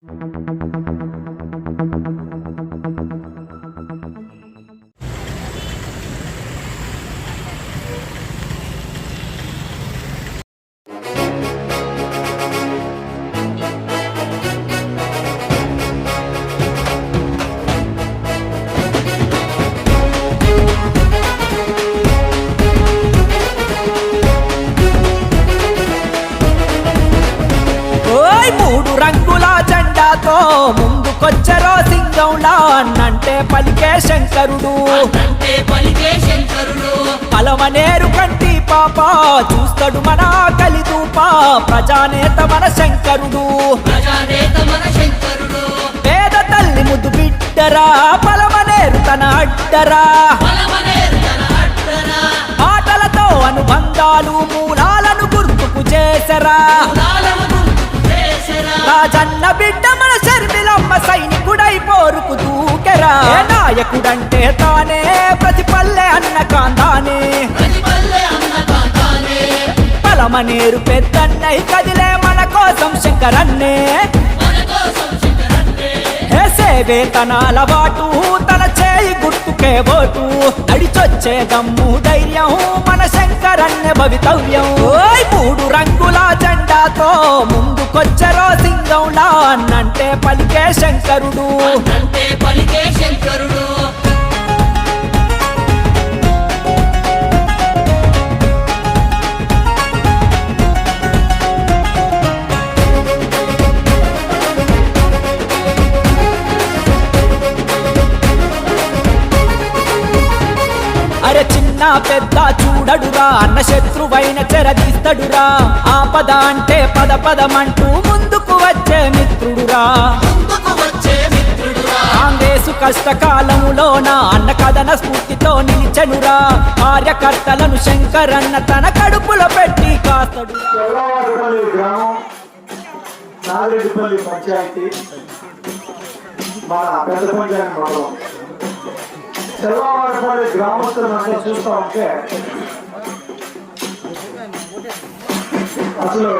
మూడు రంగుల జెండాతో ముందుకొచ్చరో సింగంలా అన్నంటే పలికే శంకరుడు. పలమనేరు కంటి పాప చూస్తాడు మన కలిదూప ప్రజానేత మన శంకరుడు. పేద తల్లి ముద్దు బిడ్డరా పలమనేరు తన అడ్డరా. మాటలతో అనుబంధాలు మూలాలను గుర్తుకు చేసరా. రాజన్న బిడ్డ మన శర్మిలమ్మ సైనికుడై పోరుకు దూకెరా. నాయకుడంటే తానే ప్రతి పల్లె అన్న కాందానే. పలమనేరు పెద్దన్నై కదిలే మన కోసం శంకరన్నే. వేతనాల బాటు తన చేయి గుర్తుకే ఓటు. నడిచొచ్చే దమ్ము ధైర్యం మన శంకరన్నే భవితవ్యం. మూడు రంగుల జెండాతో ముందుకొచ్చరో సింగంలా అన్నంటే పలికే శంకరుడు. అరే చిన్న పెద్ద చూడడురా అన్న శత్రువైన చెరదీస్తాడురా. ఆపద అంటే పద పదమంటూ ముందుకు వచ్చే మిత్రుడురా. కాంగ్రెసు కష్టకాలములోన అన్న కథన స్ఫూర్తితో నిలిచెనురా. కార్యకర్తలను శంకరన్న తన కడుపులో పెట్టి కాస్తాడు. నాగిరెడ్డిపల్లి పంచాయతీ మన పెద్ద పంచాయతీ మండలం చెల్లవాడపల్లి గ్రామస్తులంతా చూస్తా ఉంటే అసలు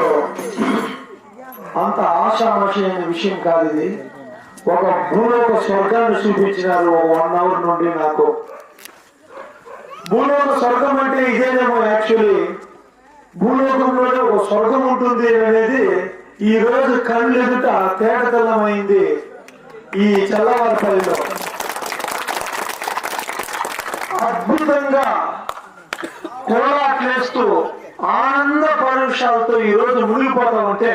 అంత ఆశామాషమైన విషయం కాదు ఇది. ఒక భూలోక స్వర్గాన్ని చూపించినారు 1 hour నుండి నాకు. భూలోక స్వర్గం అంటే ఇదేనేమో. యాక్చువల్లీ భూలోకంలోనే ఒక స్వర్గం ఉంటుంది అనేది ఈ రోజు కళ్ళు ఎదుట తేటతెల్లమైంది ఈ చెల్లవాడపల్లిలో. అద్భుతంగా కోలాట్లేస్తూ ఆనంద పరుషాలతో ఈ రోజు మునిగిపోతా ఉంటే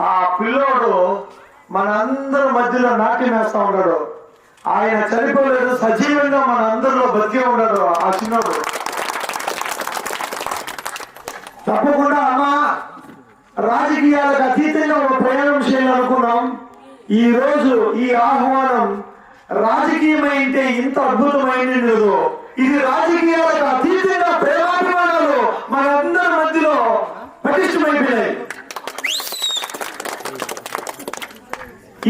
ఆ పిల్లోడు మనందరి మధ్యలో నాట్యం వేస్తా ఉన్నాడు. ఆయన చనిపోలేదు, సజీవంగా మన అందరిలో బతికే ఉన్నాడు ఆ చిన్నోడు. తప్పకుండా అమ్మా రాజకీయాలకు అతీతంగా ఒక ప్రయాణం చేయాలనుకున్నాం. ఈ రోజు ఈ ఆహ్వానం రాజకీయమైంటే ఇంత అద్భుతమైంది లేదు. ఇది రాజకీయాలకు అతీతంగా ప్రేమాభిమానాలు మనందరి మధ్యలో పటిష్టమైపోయాయి.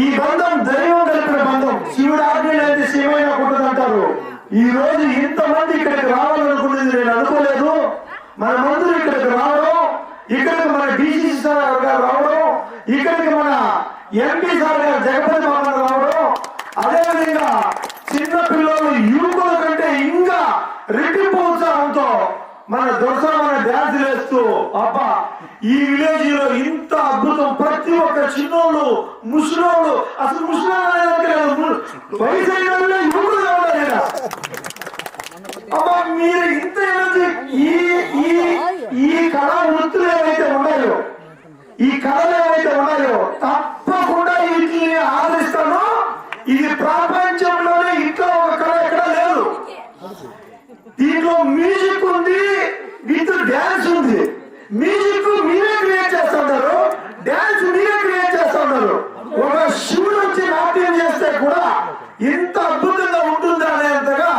ఈ బంధం దైవం కలిపిన బంధం. శివుడు ఆజ్ఞలైతే శివైనా కుట్టదంటారు. ఈ రోజు ఇంతమంది ఇక్కడికి రావాలనుకునేది నేను అనుకోలేదు. మన మందులు ఇక్కడికి రావడం, ఇక్కడికి మన డిసిసి సార్ గారు రావడం, ఇక్కడికి మన ఎంపీ సార్ గారు జగపతి బాబు రావడం, అదేవిధంగా చిన్న పిల్లలు యువకుల కంటే ఇంకా రెట్టింపు ఉత్సాహంతో మన దొరసమైన డ్యాన్స్ వేస్తూ అబ్బా ఈ విలేజ్ లో ఇంత అద్భుతం. ప్రతి ఒక్క చిన్నోళ్ళు ముసలోళ్ళు, అసలు ముసలి వయసు అయిన యువకులు కావాలి. అబ్బా మీరు ఇంత ఈ కళా వృత్తులు ఏవైతే ఉన్నాయో, ఈ కళలు ఏవైతే ఉన్నాయో తప్పకుండా వీటిని ఆదరిస్తాను. ఇది ప్రపంచంలోనే ఇంట్లో ఒక కళ ఎక్కడ లేదు. దీంట్లో మ్యూజిక్ ఉంది, విత్ డ్యాన్స్ ఉంది. మ్యూజిక్ మీరే క్రియేట్ చేస్తున్నారు, డ్యాన్స్ మీరే క్రియేట్ చేస్తున్నారు. ఒక శివుడు వచ్చి నాట్యం చేస్తే కూడా ఇంత అద్భుతంగా ఉంటుంది అనేంతగా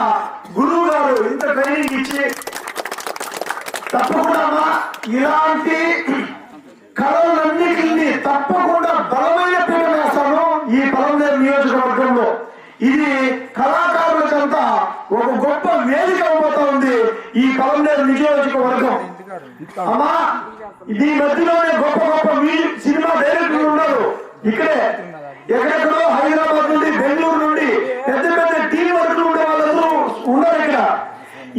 గురువు గారు ఇంత ట్రైనింగ్ ఇచ్చి తప్పకుండా ఇలాంటి కళలన్నిటిని తప్పకుండా బలమైన పీడ వేస్తాను ఈ పలమనేరు నియోజకవర్గంలో. ఇది కళాకారులకంతా ఒక గొప్ప వేదిక అవబోతా ఉంది ఈ పలమనేరు నియోజకవర్గం. అమ్మా ఈ మధ్యలోనే గొప్ప గొప్ప సినిమా డైరెక్టర్లు ఉన్నారు ఇక్కడే. ఎక్కడెక్కడో హైదరాబాద్ నుండి, బెంగళూరు నుండి పెద్ద పెద్ద టీం వర్క్లు ఉండే వాళ్ళందరూ ఉన్నారు ఇక్కడ.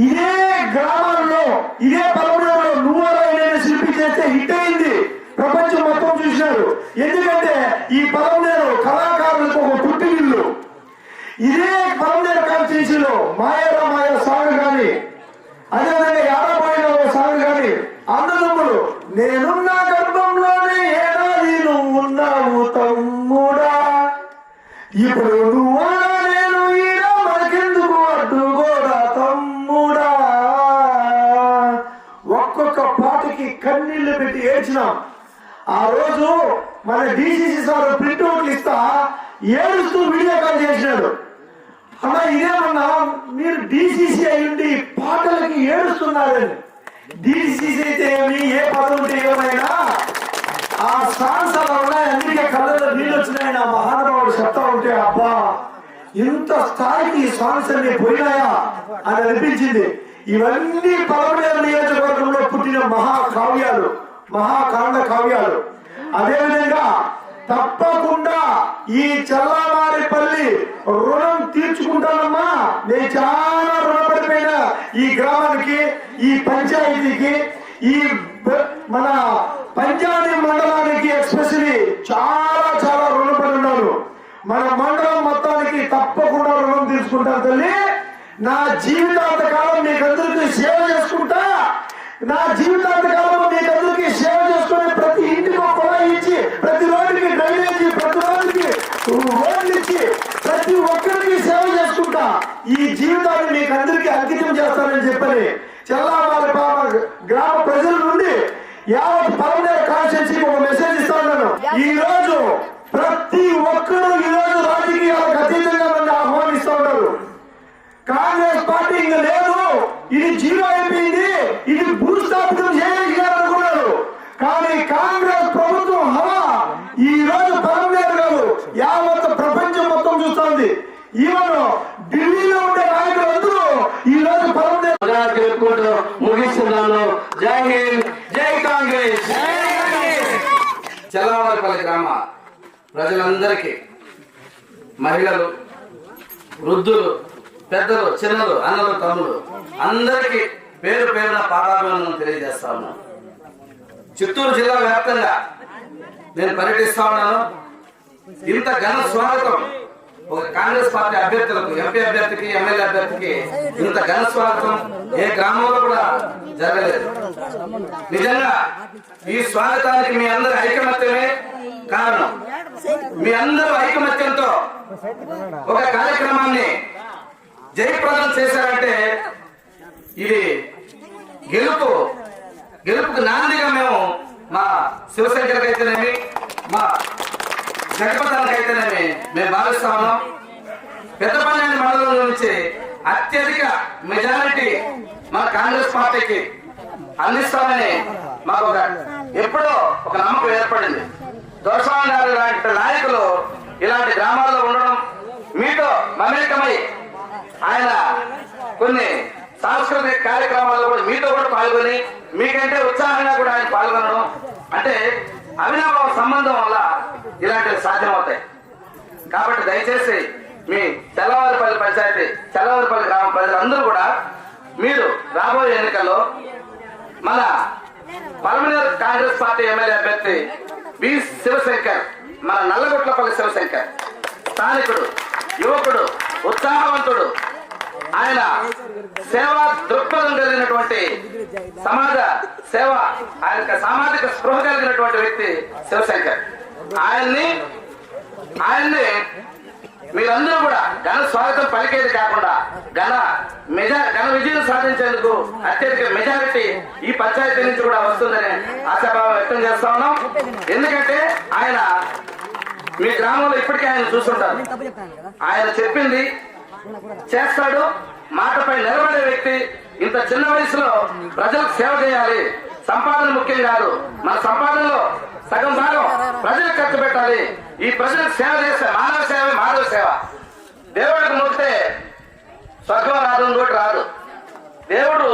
ఇదే గ్రామాల్లో, ఇదే పలమూరులో నువ్వరా శిల్పి చేస్తే హిట్ అయింది, ప్రపంచం మొత్తం చూసినారు. ఎందుకంటే ఈ పలమూరు కళాకారులకు ఒక పుట్టినిల్లు. ఇదే పలమూరు కాన్స్టిట్యూన్సీలో మాయారా మాయా సాంగ్ కానీ, అదేవిధంగా యాడపోయిన సాంగ్ కానీ, అన్నదమ్ములు నేనున్న గర్భంలోనే ఏడాది నువ్వు ఉన్నావు తమ్ముడా, ఇప్పుడు నువ్వు నేను ఈడ మనకెందుకు అడ్డుగోడా తమ్ముడా. ఒక్కొక్క పాటకి కన్నీళ్లు పెట్టి ఏడ్చినాం. ఆ రోజు మన డిసిసి సార్ ప్రింట్ అవుట్లు ఇస్తా ఏడుస్తూ వీడియో కాల్ చేసినాడు. అలా ఇదేమన్నా మీరు డిసిసి అయ్యింది పాటలకి ఏడుస్తున్నారని. డిసిసి అయితే ఏమి, ఏ పదవి ఉంటే ఏమైనా ఆ సాంగ్స్ అలా ఉన్నాయి, అందుకే కళ్ళలో నీళ్ళు వచ్చినాయి. నా మహానుభావుడు చెప్తా ఉంటే అబ్బా ఇంత స్థాయికి ఈ సాంగ్స్ అన్ని పోయినాయా అని అనిపించింది. ఇవన్నీ పలమనేరు నియోజకవర్గంలో పుట్టిన మహాకావ్యాలు, మహాకాండ కావ్యాలు. అదేవిధంగా తప్పకుండా ఈ చల్లవారిపల్లి రుణం తీర్చుకుంటానమ్మా. నేను చాలా రుణపడిపోయినా ఈ గ్రామానికి, ఈ పంచాయతీకి, ఈ మన పంచాయతీ మండలానికి ఎస్పెషలీ చాలా చాలా రుణపడి ఉన్నాను. మన మండలం మొత్తానికి తప్పకుండా రుణం తీసుకుంటాను తల్లి. నా జీవితాంతకాలం మీకందరికీ సేవ చేసుకుంటా. నా జీవితాంతకాలం మీకందరికీ సేవ చేసుకుని ప్రతి ఇంటికి ఒక కుళాయి ఇచ్చి, ప్రతి రోడ్డుకి డ్రైనేజీ, ప్రతి రోడ్డుకి రోడ్లు ఇచ్చి ప్రతి ఒక్కరికి సేవ చేసుకుంటా. ఈ జీవితాన్ని మీకు అందరికీ అంకితం చేస్తానని చెప్పని చెల్లామారి గ్రామ ప్రజల నుండి యావత్ పలమనేరు కాన్స్టిట్యూన్సీకి ఒక మెసేజ్ ఇస్తా ఉన్నాను. ఈ రోజు ప్రతి ఒక్కరూ ఈ రోజు రాజకీయాలకు అతీతంగా నన్ను ఆహ్వానిస్తూ ఉన్నారు. కాంగ్రెస్ పార్టీ ఇంకా లేదు, ఇది జీరో అయిపోయింది, ఇది భూస్థాపితం చేయాలనుకున్నారు. కానీ కాంగ్రెస్ ప్రభుత్వం హవా ఈ రోజు పలమనేరు కాదు, యావత్ ప్రపంచం మొత్తం చూస్తోంది. ఈవెన్ ఢిల్లీలో ఉండే నాయకులందరూ ఈ రోజు పలమనేరు ముగిస్తున్నాను. జై హింద్, జై కాంగ్రెస్. చల్లవారిపల్లి గ్రామ ప్రజలందరికీ, మహిళలు, వృద్ధులు, పెద్దలు, చిన్నలు, అన్నలు, తమ్ముడు అందరికీ పేరు పేరున పాదాభివందనం తెలియజేస్తా ఉన్నాను. చిత్తూరు జిల్లా వ్యాప్తంగా నేను పర్యటిస్తా ఉన్నాను. ఇంత ఘన స్వాగతం ఒక కాంగ్రెస్ పార్టీ అభ్యర్థులకు, ఎంపీ అభ్యర్థికి, ఎమ్మెల్యే అభ్యర్థికి ఇంత ఘన స్వాగతం ఏ గ్రామంలో కూడా జరగలేదు. నిజంగా ఈ స్వాగతానికి మీ అందరి ఐకమత్యమే కారణం. మీ అందరూ ఐకమత్యంతో ఒక కార్యక్రమాన్ని జయప్రదం చేశారంటే ఇది గెలుపుకు నాందిగా మేము మా శివశంకర్కి అయితేనేమి, మా జగపతానికి అయితేనేమి మేము భావిస్తా ఉన్నాం. పెద్దపల్లి మండలం నుంచి అత్యధిక మెజారిటీ మన కాంగ్రెస్ పార్టీకి అందిస్తామని మాకు ఎప్పుడో ఒక నమ్మకం ఏర్పడింది. దొరస్వామి గారు లాంటి నాయకులు ఇలాంటి గ్రామాల్లో ఉండడం, మీతో మమేకమై ఆయన కొన్ని సాంస్కృతిక కార్యక్రమాల్లో కూడా మీతో కూడా పాల్గొని మీకంటే ఉత్సాహంగా కూడా ఆయన పాల్గొనడం అంటే అవినాభావ సంబంధం వల్ల ఇలాంటివి సాధ్యమవుతాయి. కాబట్టి దయచేసి మీ చల్లవారిపల్లి పంచాయతీ, చల్లవారిపల్లి గ్రామ ప్రజలందరూ కూడా మీరు రాబోయే ఎన్నికల్లో మన పలమనేరు కాంగ్రెస్ పార్టీ ఎమ్మెల్యే అభ్యర్థి బి శివశంకర్, మన నల్లగొట్లపల్లి శివశంకర్ స్థానికుడు, యువకుడు, ఉత్సాహవంతుడు, ఆయన సేవా దృక్పథం కలిగినటువంటి సమాజ సేవ, ఆయన సామాజిక స్పృహ కలిగినటువంటి వ్యక్తి శివశంకర్. ఆయన్ని మీరందరూ కూడా ఘన స్వాగతం పలికేది కాకుండా ఘన విజయం సాధించేందుకు అత్యధిక మెజారిటీ ఈ పంచాయతీ నుంచి కూడా వస్తుందని ఆశాభావం వ్యక్తం చేస్తా ఉన్నాం. ఎందుకంటే ఆయన మీ గ్రామంలో ఇప్పటికే ఆయన చూస్తుంటారు. ఆయన చెప్పింది చేస్తాడు, మాటపై నిలబడే వ్యక్తి. ఇంత చిన్న వయసులో ప్రజలకు సేవ చేయాలి, సంపాదన ముఖ్యం కాదు, మన సంపాదనలో సగం భాగం ప్రజలకు ఖర్చు పెట్టాలి. ఈ ప్రజలకు సేవ చేస్తే మానవ సేవ, మానవ సేవ. దేవుడికి మొక్కితే స్వర్గం రాదు, ఇంకోటి రాదు. దేవుడు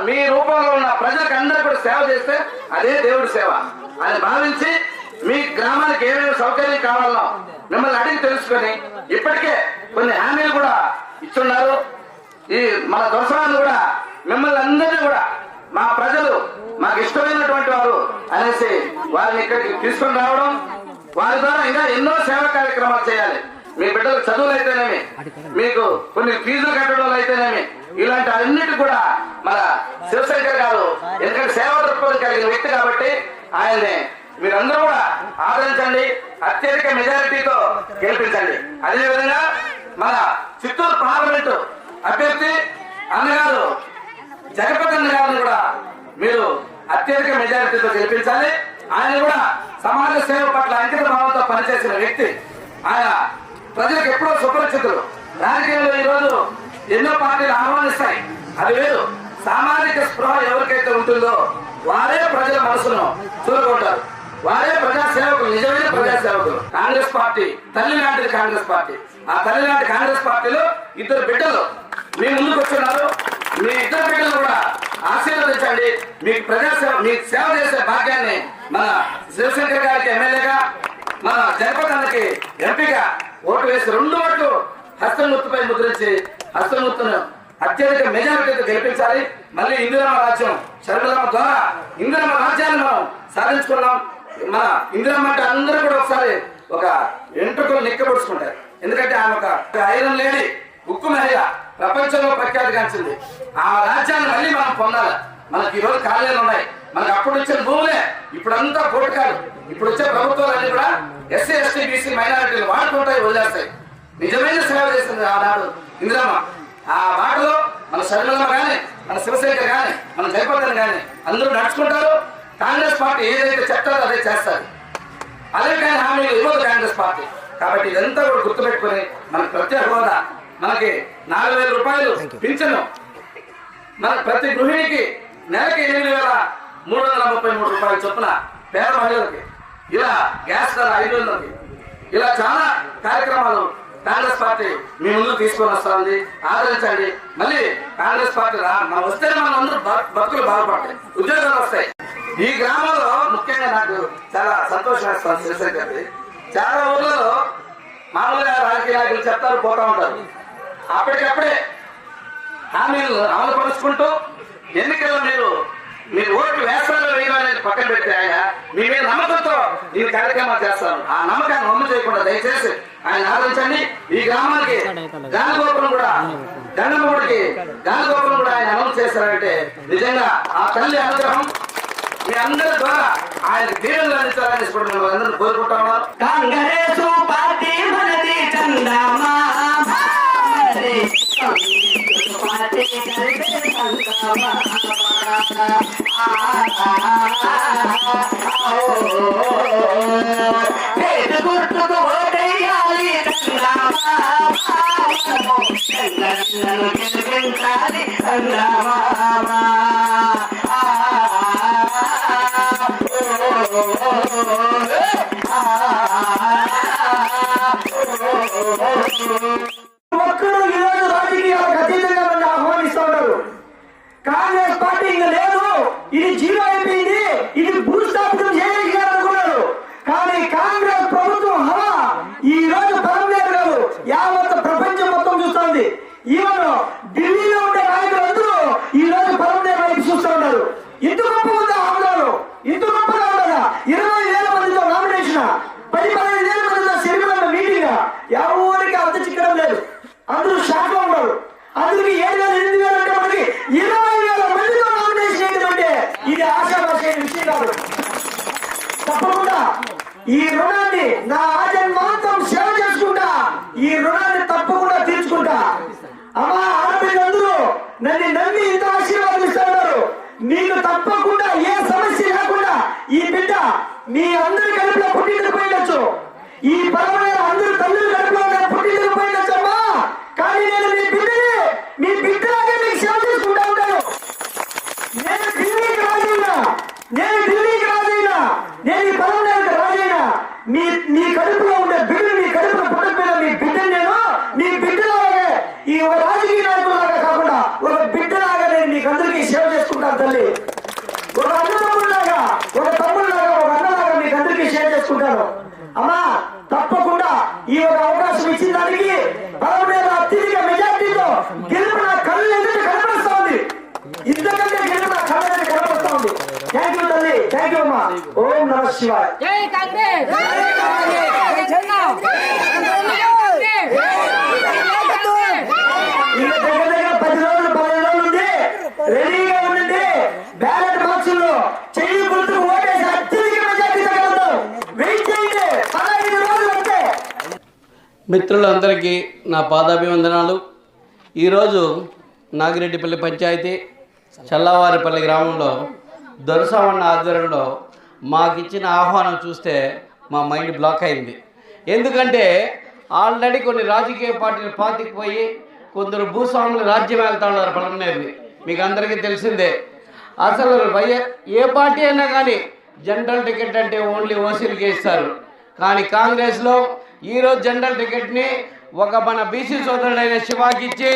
మీ రూపంలో ఉన్న ప్రజలకు అందరూ కూడా సేవ చేస్తే అదే దేవుడి సేవ అని భావించి మీ గ్రామానికి ఏమేమి సౌకర్యం కావాలో మిమ్మల్ని అడిగి తెలుసుకొని ఇప్పటికే కొన్ని హామీలు కూడా ఇచ్చున్నారు. ఈ మన దొరసవాళ్ళు కూడా మిమ్మల్ని అందరినీ కూడా మా ప్రజలు మాకు ఇష్టమైనటువంటి వారు అనేసి వారిని ఇక్కడికి తీసుకొని రావడం, వారి ద్వారా ఇంకా ఎన్నో సేవా కార్యక్రమాలు చేయాలి. మీ బిడ్డలకు చదువులు అయితేనేమి, మీకు కొన్ని ఫీజులు కట్టడం అయితేనేమి, ఇలాంటి అన్నిటి కూడా మన శివశంకర్ గారు ఎందుకంటే సేవా దృక్పథం కలిగిన వ్యక్తి కాబట్టి ఆయన్ని మీరందరూ కూడా ఆదరించండి, అత్యధిక మెజారిటీతో గెలిపించండి. అదేవిధంగా మన చిత్తూరు పార్లమెంటు అభ్యర్థి అన్నగారు జగపతి అన్న గారిని కూడా మీరు అత్యధిక మెజారిటీతో గెలిపించాలి. ఆయన కూడా సమాజ సేవ పట్ల అంకిత భావంతో పనిచేసిన వ్యక్తి. ఆయన ప్రజలకు ఎప్పుడో సుపరిచితులు. రాజకీయంలో ఈ రోజు ఎన్నో పార్టీలు ఆహ్వానిస్తాయి, అది వేరు. సామాజిక స్పృహ ఎవరికైతే ఉంటుందో వారే ప్రజల మనసును చూరుకుంటారు, వారే ప్రజాసేవకులు, నిజమైన ప్రజాసేవకులు. కాంగ్రెస్ పార్టీ తల్లి లాంటిది. కాంగ్రెస్ పార్టీ ఆ తల్లి లాంటి కాంగ్రెస్ పార్టీలో ఇద్దరు బిడ్డలు మీ ముందుకు వస్తున్నారు. మీ ఇద్దరు బిడ్డలు కూడా ఆశీర్వదించండి. మీకు ప్రజాసేవ, మీకు సేవ చేసే భాగ్యాన్ని మన శివశంకర్ గారికి ఎమ్మెల్యేగా, మన జగపతి అన్నకి ఎంపీగా ఓటు వేసి 2 ఓట్లు హస్తం గుర్తుపై ముద్రించి హస్తం గుర్తును అత్యధిక మెజారిటీతో గెలిపించాలి. మళ్ళీ ఇందిరమ్మ రాజ్యం షర్మిలమ్మ ద్వారా ఇందిరమ్మ రాజ్యాన్ని మనం సాధించుకున్నాం. మన ఇందిరమ్మ అంటే అందరూ కూడా ఒకసారి ఒక ఎంట్రుకలు నిక్కబడుచుకుంటారు. ఎందుకంటే ఆమె ఒక ఐరన్ లేడీ, ఉక్కు మహిళ, ప్రపంచంలో ప్రఖ్యాతిగాంచింది. ఆ రాజ్యాన్ని మళ్ళీ మనం పొందాలి. మనకి ఈ రోజు ఖాళీలు ఉన్నాయి. మనకు అప్పుడు వచ్చిన భూములే ఇప్పుడంతా పోటకాలు. ఇప్పుడు వచ్చే ప్రభుత్వాలన్నీ కూడా ఎస్సీ ఎస్టీ బీసీ మైనారిటీలు వాడుకుంటాయి, వదిలేస్తాయి. నిజమైన సేవ చేసింది ఆనాడు ఇందిరమ్మ. ఆ బాటలో మన షర్మిలమ్మ కానీ, మన శివశంకర్ కానీ, మన జయపతిని కానీ అందరూ నడుచుకుంటారు. కాంగ్రెస్ పార్టీ ఏదైతే చెప్తారో అదే చేస్తారు. అదే కానీ హామీలు ఇవ్వదు కాంగ్రెస్ పార్టీ. కాబట్టి ఇదంతా కూడా గుర్తుపెట్టుకుని మనకు ప్రత్యేక హోదా, మనకి 4,000 రూపాయలు పింఛను, మనకు ప్రతి గృహిణికి నెలకి 8,333 రూపాయలు చొప్పున పేద మహిళలకి, ఇలా గ్యాస్ ధర 5,000కి, ఇలా చాలా కార్యక్రమాలు కాంగ్రెస్ పార్టీ మీ ముందు తీసుకొని వస్తుంది. ఆదరించండి. మళ్ళీ కాంగ్రెస్ పార్టీ మనం వస్తే మనం అందరూ బతుకులు బాగుపడతాయి, ఉద్యోగాలు వస్తాయి. ఈ గ్రామంలో ముఖ్యంగా నాకు చాలా సంతోషం వేస్తాను. శివశంకర్ది చాలా ఊర్లలో మామూలుగా రాజకీయ నాయకులు చెప్తారు, పోతా ఉంటారు. అప్పటికప్పుడే హామీలు అమలు పరుచుకుంటూ ఎన్నికల్లో మీరు ఓట్లు వేస్తారో వేయాలనేది పక్కన పెడితే ఆయన మీ మీద నమ్మకంతో ఈ కార్యక్రమాలు చేస్తారు. ఆ నమ్మకాన్ని అమలు చేయకుండా దయచేసి ఆయన ఆదరించండి. ఈ గ్రామానికి గాలిగోపురం కూడా, గంగమ్మడికి గాలిగోపురం కూడా ఆయన అమలు చేస్తారంటే నిజంగా ఆ తల్లి అనుగ్రహం మీ అందరి ద్వారా ఆయన దీవెనలు అందించాలని మిమ్మల్ని అందరూ కోరుకుంటాము. కాంగ్రెస్ పార్టీ మనది చందమా గుర్తుకు ఓటేయాలి, గెలిపించాలి చందమా. ఒక్కరు ఈరోజు రాజకీయాలకు అతీతంగా నన్ను ఆహ్వానిస్తూ ఉంటారు. కాంగ్రెస్ పార్టీ ఇంకా లేదు, ఇది జీరో అయిపోయింది, ఇది భూస్థాపితం చేయాలనుకున్నారు. కానీ కాంగ్రెస్ ప్రభుత్వం హవా ఈ రోజు పరమేశ్వర్ గారు యావత్ ప్రపంచం మొత్తం చూస్తోంది. ఈవెన్ ఢిల్లీలో ఉండే నాయకులందరూ ఈ రోజు పరమేశ్వర్ వైపు చూస్తూ ఉన్నారు. ఇంత గొప్ప ఉందా ఆందోళన, ఇంత గొప్పగా ఉండదా? 20,000 మందితో నామినేషన్, 10,000 మందితో శరీరంలో మీటింగ్, ఎవరికి అంత చిక్కడం లేదు. అందరూ షాక్ లో ఉన్నారు. అందరికి 7,000, 8,000 అంటే మనకి 20,000 మందితో నామినేషన్ చేయడం అంటే ఇది ఆశాభాష విషయం కాదు. తప్పకుండా ఈ రుణాన్ని నా ఆజన్మాంతం సేవ చేసుకుంటా, ఈ రుణాన్ని తప్పకుండా తీర్చుకుంటా. అమ్మా ఆడపిల్లలందరూ నన్ను నమ్మి ఇంత ఆశీర్వాదిస్తున్నారు. మీకు తప్పకుండా ఏ సమస్య లేకుండా ఈ బిడ్డ మీ అందరి కడుపులో పుట్టించకపోయినచ్చు, ఈ పరమైన అందరూ తల్లుల కడుపులో పుట్టించకపోయినచ్చమ్మా. కానీ నేను మీ బిడ్డలాగే మీకు సేవ చేసుకుంటా ఉంటాను. నేను ఢిల్లీకి రాజైనా, నేను ఈ పరమైన రాజైనా, మీ కడుపులో ఉండే బిడ్డ, మీ కడుపులో పుట్టకపోయిన మీ బిడ్డను నేను మీ బిడ్డలాగే, ఈ ఒక రాజకీయ నాయకులాగా కాకుండా ఒక బిడ్డలాగా నేను మీకు అందరికీ సేవ చేసుకుంటాను తల్లి. ఒక అన్నదమ్ములాగా, ఒక తమ్ముళ్ళలాగా, ఒక అన్నలాగా మీకు అందరికీ సేవ చేసుకుంటాను. ఈ ఒక అవకాశం ఇచ్చిన దానికి పలమనేరు అత్యధిక మెజార్టీతో గెలుపు నా కళ్ళు ఎదుట కనపడుస్తా ఉంది. ఇంతకంటే గెలుపు నా కళ్ళ ఎదుట కనపడుస్తా ఉంది. థ్యాంక్ యూ తల్లి, థ్యాంక్ యూ అమ్మా. ఓం నమః శివాయ. జై కాంగ్రెస్, జై కాంగ్రెస్, జై ఇంకా దగ్గర దగ్గర 10 రోజులు 15 రోజులు ఉంది. రెడీగా ఉండండి. బ్యాలెట్ బాక్సుల్లో చెయ్యి గుర్తు ఓటేసి అత్యధిక మెజార్టీతో గెలుద్దాం. వెయిట్ చేయండి. 15 రోజులు అంతే. మిత్రులందరికీ నా పాదాభివందనాలు. ఈరోజు నాగిరెడ్డిపల్లి పంచాయతీ చల్లవారిపల్లి గ్రామంలో దొరసామన్న ఆధ్వర్యంలో మాకిచ్చిన ఆహ్వానం చూస్తే మా మైండ్ బ్లాక్ అయింది. ఎందుకంటే ఆల్రెడీ కొన్ని రాజకీయ పార్టీలు పాతికిపోయి కొందరు భూస్వాములు రాజ్యం వెళ్తా ఉన్నారు పలమనేరుని. మీకు అందరికీ తెలిసిందే. అసలు ఏ పార్టీ అయినా కానీ జనరల్ టికెట్ అంటే ఓన్లీ ఓసీలకే ఇస్తారు. కానీ కాంగ్రెస్లో ఈరోజు జనరల్ టికెట్ని ఒక మన బీసీ సోదరుడైన శివాకి ఇచ్చి,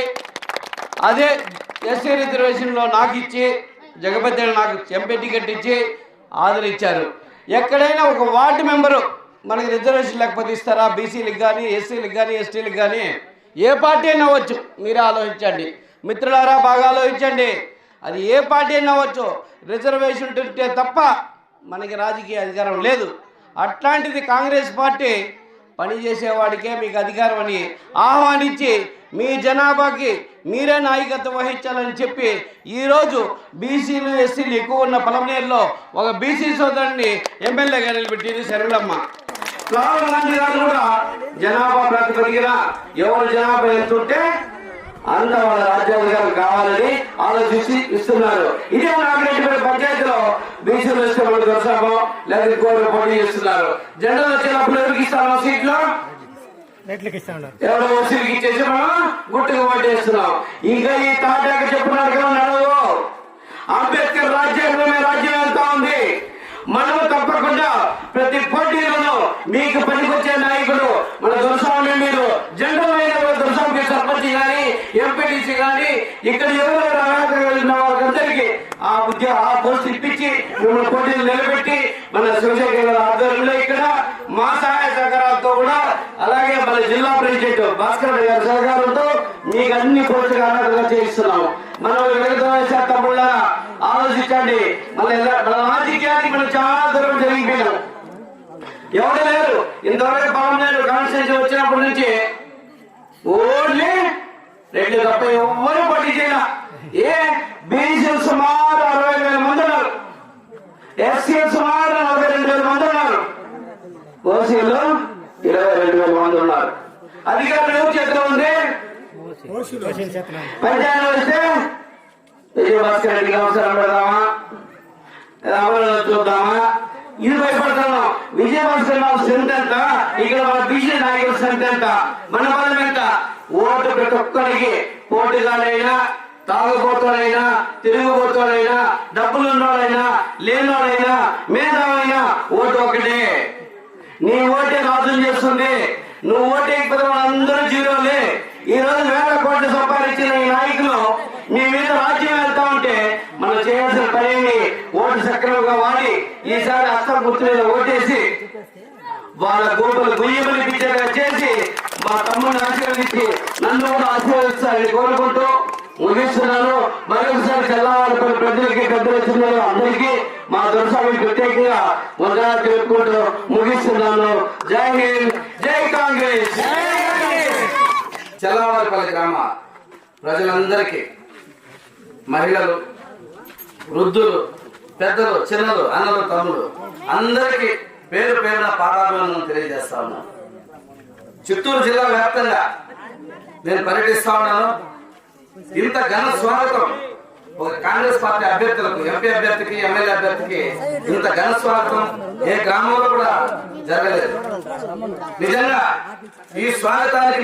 అదే ఎస్సీ రిజర్వేషన్లో నాకు ఇచ్చి, జగపతి నాకు ఎంపీ టికెట్ ఇచ్చి ఆదరించారు. ఎక్కడైనా ఒక వార్డు మెంబరు మనకి రిజర్వేషన్ లేకపోతే ఇస్తారా? బీసీలకు కానీ, ఎస్సీలకు కానీ, ఎస్టీలకు కానీ ఏ పార్టీ అయినా అవ్వచ్చు. మీరే ఆలోచించండి మిత్రులారా, బాగా ఆలోచించండి. అది ఏ పార్టీ అయినా అవ్వచ్చు. రిజర్వేషన్ ఉంటే తప్ప మనకి రాజకీయ అధికారం లేదు. అట్లాంటిది కాంగ్రెస్ పార్టీ పనిచేసేవాడికే మీకు అధికారం అని ఆహ్వానించి మీ జనాభాకి మీరే నాయకత్వం వహించాలని చెప్పి ఈరోజు బీసీలు ఎస్సీలు ఎక్కువ ఉన్న పలమనేరులో ఒక బీసీ సోదరుని ఎమ్మెల్యేగా నిలబెట్టింది శర్మిలమ్మ. రాహుల్ గాంధీ గారు కూడా జనాభా ప్రాతిపదికన ఎవరు జనాభా ఎంతుంటే అంత వాళ్ళ రాజ్యాంగం కావాలని ఆలోచించి ఇస్తున్నారు. ఇదే నాగిరెడ్డిపల్లి పంచాయతీలో బీసీలు వస్తే వాళ్ళు దొరసాబో లేదా ఇంకోరు పోటీ చేస్తున్నారు. జెండాలు వచ్చినప్పుడు ఎవరికి ఇస్తాను సీట్లు? ఎవరో ఓసీలకి ఇచ్చేసి మనం గుట్టుకు ఓటేస్తున్నాం. ఇంకా ఈ తాటాక చెప్పినట్టుగా నడవు. అంబేద్కర్ రాజ్యాంగమే రాజ్యం వెళ్తా ఉంది. మనము తప్పకుండా ప్రతి పోటీలను మీకు పనికొచ్చే నాయకుడు మన దొరసాని. మీరు జెండా దొరసానికి సర్పంచ్ కానీ, ఎంపీటీసీ కానీ, ఇక్కడ ఎవరు అర్హత కలిగిన వాళ్ళందరికీ ఆ పోస్ట్ ఇప్పించి మిమ్మల్ని పోటీలు నిలబెట్టి మన శివశేఖర్ గారి ఆధ్వర్యంలో ఇక్కడ మా సహాయ సహకారాలతో కూడా, అలాగే మన జిల్లా ప్రెసిడెంట్ భాస్కర్ గారి సహకారంతో మీకు అన్ని పోస్టులు అర్హతగా చేయిస్తున్నాము. మనం విగతమైన తమ్ముళ్ళ ఆలోచించండి. మన రాజకీయానికి మనం చాలా దూరం జరిగిపోయినాం. ఎవరు లేరు ఇంతవరకు పలమనేరు కాన్స్టిట్యూన్సీ వచ్చినప్పటి నుంచి ఓన్లీ 2 తప్ప ఎవ్వరూ పోటీ చేయాల. బీసీలు సుమారు 60,000 మంది ఉన్నారు. ఎస్సీలు సుమారు 42,000 మంది ఉన్నారు. ఓసీలు 22,000 మంది ఉన్నారు. అధికారులు ఎవరు చేతిలో ఉంది? పంచాయతీ వస్తే విజయభాస్కర్ రెడ్డికి అవసరం పెడదామా, అమలు చూద్దామా? ఇది భయపడుతున్నాం. విజయభాస్కర్ రావు స్ట్రెంత్ ఎంత, ఇక్కడ మన బీసీ నాయకుల స్ట్రెంత్ ఎంత, మన బలం ఎంత? ఓటు ప్రతి ఒక్కరికి పోటీగాడైనా, తాగుబోతులైనా, తిరుగుబోతులైనా, డబ్బులున్నోళ్ళైనా, లేనోళ్ళైనా, మేధావైనా ఓటు ఒకటే. నీ ఓటే రాజు చేస్తుంది. నువ్వు ఓటేకపోతే వాళ్ళందరూ జీరోలే. ఈ రోజు 1,000 కోట్లు సంపాదించిన ఈ నాయకులు మీ మీద రాజ్యం వెళ్తా ఉంటే మనం చేయాల్సిన పని ఓటు సక్రమంగా వాడి ఈసారి అస్తం గుర్తు మీద ఓటేసి వాళ్ళ గోపులు గుయ్యమని పిచ్చేలా చేసి మా తమ్ముడిని ఆశీర్వదించి నన్ను కూడా ఆశీర్వదిస్తారని కోరుకుంటూ ముగిస్తున్నాను. మరొకసారి చల్లవారిపల్లి ప్రజలకి, పెద్దల చిన్నలు అందరికీ మా దొరసామి ప్రత్యేకంగా వందనాలు తెలుపుకుంటూ ముగిస్తున్నాను. జై హింద్, జై కాంగ్రెస్. చల్లవారిపల్లి గ్రామ ప్రజలందరికీ, మహిళలు, వృద్ధులు, పెద్దలు, చిన్నలు, అన్నలు, తమ్ముడు అందరికీ పేరు పేరున పాదాభివందనం తెలియజేస్తా ఉన్నాను. చిత్తూరు జిల్లా వ్యాప్తంగా నేను పర్యటిస్తా ఉన్నాను. ఇంత ఘన స్వాగతం ఒక కాంగ్రెస్ పార్టీ అభ్యర్థులకు, ఎంపీ అభ్యర్థికి, ఎమ్మెల్యే అభ్యర్థికి ఇంత ఘన స్వాగతం ఏ గ్రామంలో కూడా జరగలేదు. నిజంగా ఈ స్వాగతానికి